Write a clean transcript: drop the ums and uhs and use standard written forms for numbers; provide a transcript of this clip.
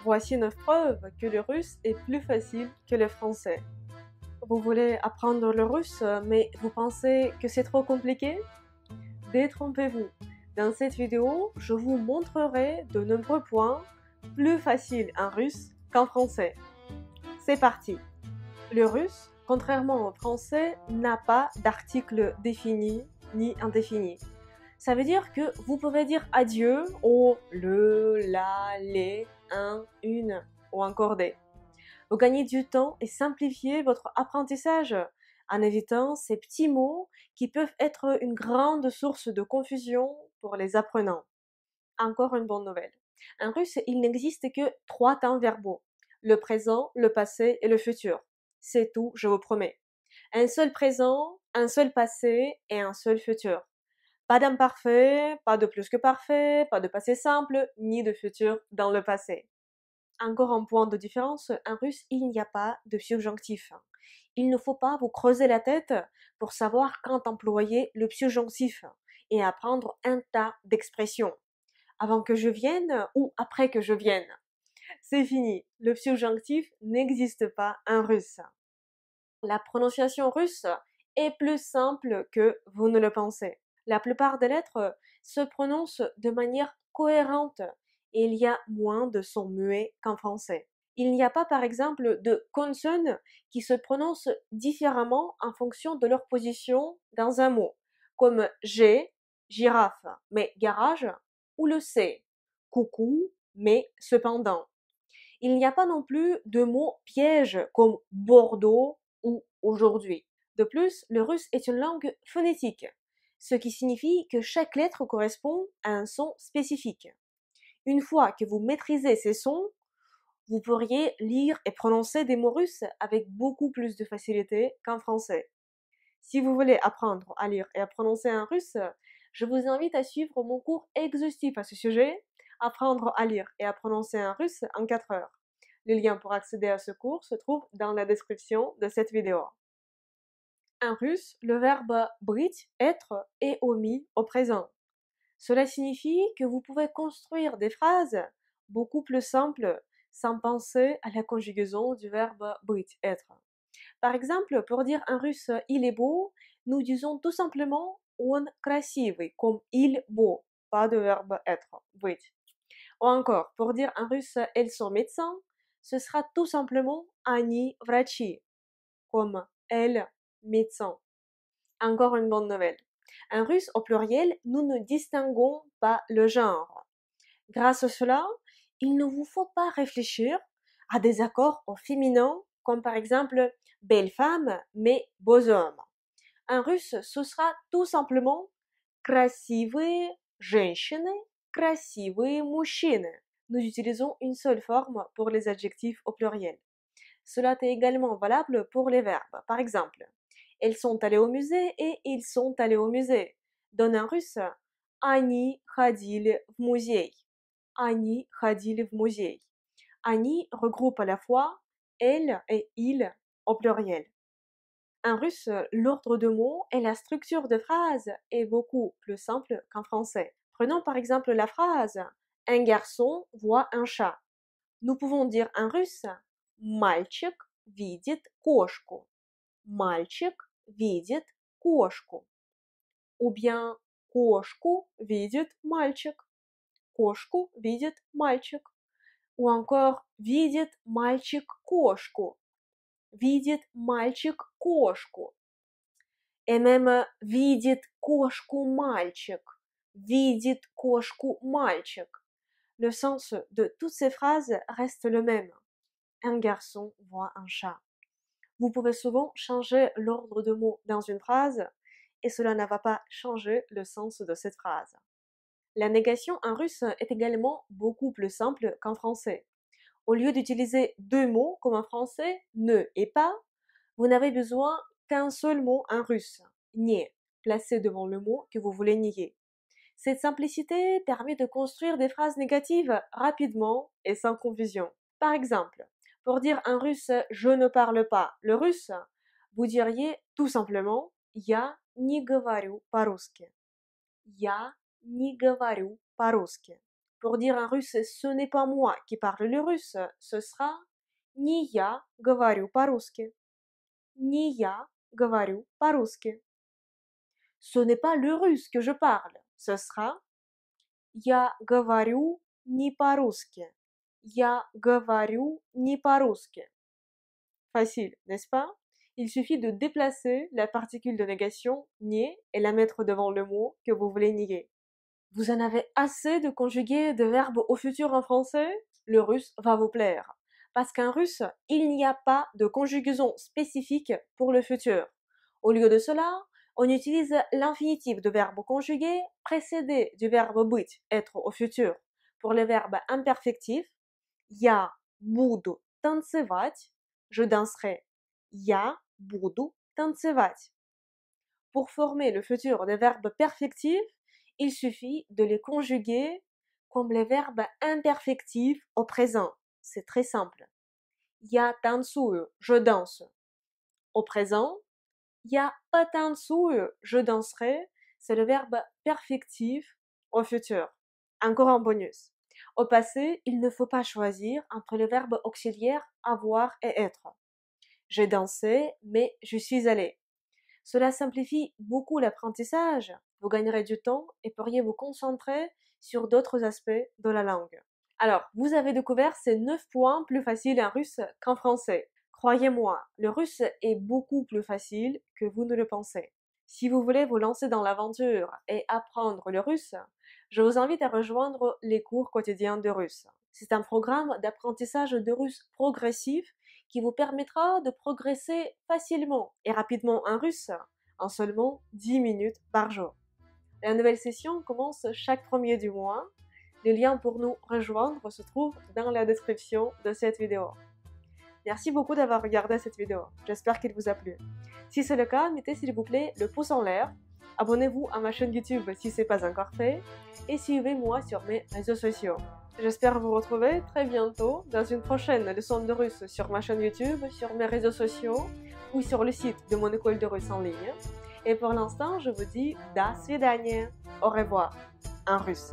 Voici 9 preuves que le russe est plus facile que le français. Vous voulez apprendre le russe, mais vous pensez que c'est trop compliqué? Détrompez-vous. Dans cette vidéo, je vous montrerai de nombreux points plus faciles en russe qu'en français. C'est parti! Le russe, contrairement au français, n'a pas d'article défini ni indéfini. Ça veut dire que vous pouvez dire adieu au le, la, les, un, une ou encore des. Vous gagnez du temps et simplifiez votre apprentissage en évitant ces petits mots qui peuvent être une grande source de confusion pour les apprenants. Encore une bonne nouvelle. En russe, il n'existe que 3 temps verbaux. Le présent, le passé et le futur. C'est tout, je vous promets. Un seul présent, un seul passé et un seul futur. Pas d'imparfait, pas de plus que parfait, pas de passé simple, ni de futur dans le passé. Encore un point de différence, en russe, il n'y a pas de subjonctif. Il ne faut pas vous creuser la tête pour savoir quand employer le subjonctif et apprendre un tas d'expressions. Avant que je vienne ou après que je vienne. C'est fini, le subjonctif n'existe pas en russe. La prononciation russe est plus simple que vous ne le pensez. La plupart des lettres se prononcent de manière cohérente et il y a moins de sons muets qu'en français. Il n'y a pas par exemple de consonnes qui se prononcent différemment en fonction de leur position dans un mot, comme G, girafe, mais garage, ou le C, coucou, mais cependant. Il n'y a pas non plus de mots pièges comme Bordeaux ou aujourd'hui. De plus, le russe est une langue phonétique, ce qui signifie que chaque lettre correspond à un son spécifique. Une fois que vous maîtrisez ces sons, vous pourriez lire et prononcer des mots russes avec beaucoup plus de facilité qu'en français. Si vous voulez apprendre à lire et à prononcer en russe, je vous invite à suivre mon cours exhaustif à ce sujet, Apprendre à lire et à prononcer en russe en 4 heures. Le lien pour accéder à ce cours se trouve dans la description de cette vidéo. En russe, le verbe быть, être, est omis au présent. Cela signifie que vous pouvez construire des phrases beaucoup plus simples sans penser à la conjugaison du verbe быть, être. Par exemple, pour dire en russe il est beau, nous disons tout simplement он красивый, comme il beau, pas de verbe être, быть. Ou encore, pour dire en russe elles sont médecins, ce sera tout simplement они врачи, comme elles médecins. Encore une bonne nouvelle. En russe, au pluriel, nous ne distinguons pas le genre. Grâce à cela, il ne vous faut pas réfléchir à des accords au féminin, comme par exemple belle femme, mais beaux hommes. En russe, ce sera tout simplement красивые женщины, красивые мужчины. Nous utilisons une seule forme pour les adjectifs au pluriel. Cela est également valable pour les verbes. Par exemple, elles sont allées au musée et ils sont allés au musée. Donne en russe, они ходили в музей. Они ходили в музей. Они regroupe à la fois elle et il au pluriel. En russe, l'ordre de mots et la structure de phrase est beaucoup plus simple qu'en français. Prenons par exemple la phrase un garçon voit un chat. Nous pouvons dire en russe мальчик видит кошку. Мальчик видит кошку. Ou bien кошку видит мальчик. Кошку видит мальчик. Ou encore видит мальчик кошку. Видит мальчик кошку. Et même видит кошку мальчик. Видит кошку мальчик. Le sens de toutes ces phrases reste le même. Un garçon voit un chat. Vous pouvez souvent changer l'ordre de mots dans une phrase et cela ne va pas changer le sens de cette phrase. La négation en russe est également beaucoup plus simple qu'en français. Au lieu d'utiliser 2 mots comme en français, ne et pas, vous n'avez besoin qu'un seul mot en russe, не, placé devant le mot que vous voulez nier. Cette simplicité permet de construire des phrases négatives rapidement et sans confusion. Par exemple, pour dire en russe je ne parle pas le russe, vous diriez tout simplement я не говорю по-русски. Я не говорю по-русски. Pour dire un russe, ce n'est pas moi qui parle le russe, ce sera не я говорю по-русски. Не я говорю по-русски. Ce n'est pas le russe que je parle, ce sera я говорю не по-русски. Я говорю не по-русски. Facile, n'est-ce pas? Il suffit de déplacer la particule de négation nie et la mettre devant le mot que vous voulez nier. Vous en avez assez de conjuguer de verbes au futur en français? Le russe va vous plaire. Parce qu'en russe, il n'y a pas de conjugaison spécifique pour le futur. Au lieu de cela, on utilise l'infinitif de verbe conjugué précédé du verbe быть, être au futur. Pour les verbes imperfectifs, я буду танцевать, je danserai. Я буду танцевать. Pour former le futur des verbes perfectifs, il suffit de les conjuguer comme les verbes imperfectifs au présent. C'est très simple. Я танцую, je danse. Au présent, я потанцую, je danserai. C'est le verbe perfectif au futur. Encore un bonus. Au passé, il ne faut pas choisir entre les verbes auxiliaires avoir et être. J'ai dansé, mais je suis allé. Cela simplifie beaucoup l'apprentissage. Vous gagnerez du temps et pourriez vous concentrer sur d'autres aspects de la langue. Alors, vous avez découvert ces 9 points plus faciles en russe qu'en français. Croyez-moi, le russe est beaucoup plus facile que vous ne le pensez. Si vous voulez vous lancer dans l'aventure et apprendre le russe, je vous invite à rejoindre les cours quotidiens de russe. C'est un programme d'apprentissage de russe progressif qui vous permettra de progresser facilement et rapidement en russe en seulement 10 minutes par jour. La nouvelle session commence chaque premier du mois. Le lien pour nous rejoindre se trouve dans la description de cette vidéo. Merci beaucoup d'avoir regardé cette vidéo. J'espère qu'elle vous a plu. Si c'est le cas, mettez s'il vous plaît le pouce en l'air. Abonnez-vous à ma chaîne YouTube si ce n'est pas encore fait. Et suivez-moi sur mes réseaux sociaux. J'espère vous retrouver très bientôt dans une prochaine leçon de russe sur ma chaîne YouTube, sur mes réseaux sociaux ou sur le site de mon école de russe en ligne. Et pour l'instant, je vous dis до свидания, au revoir, en russe.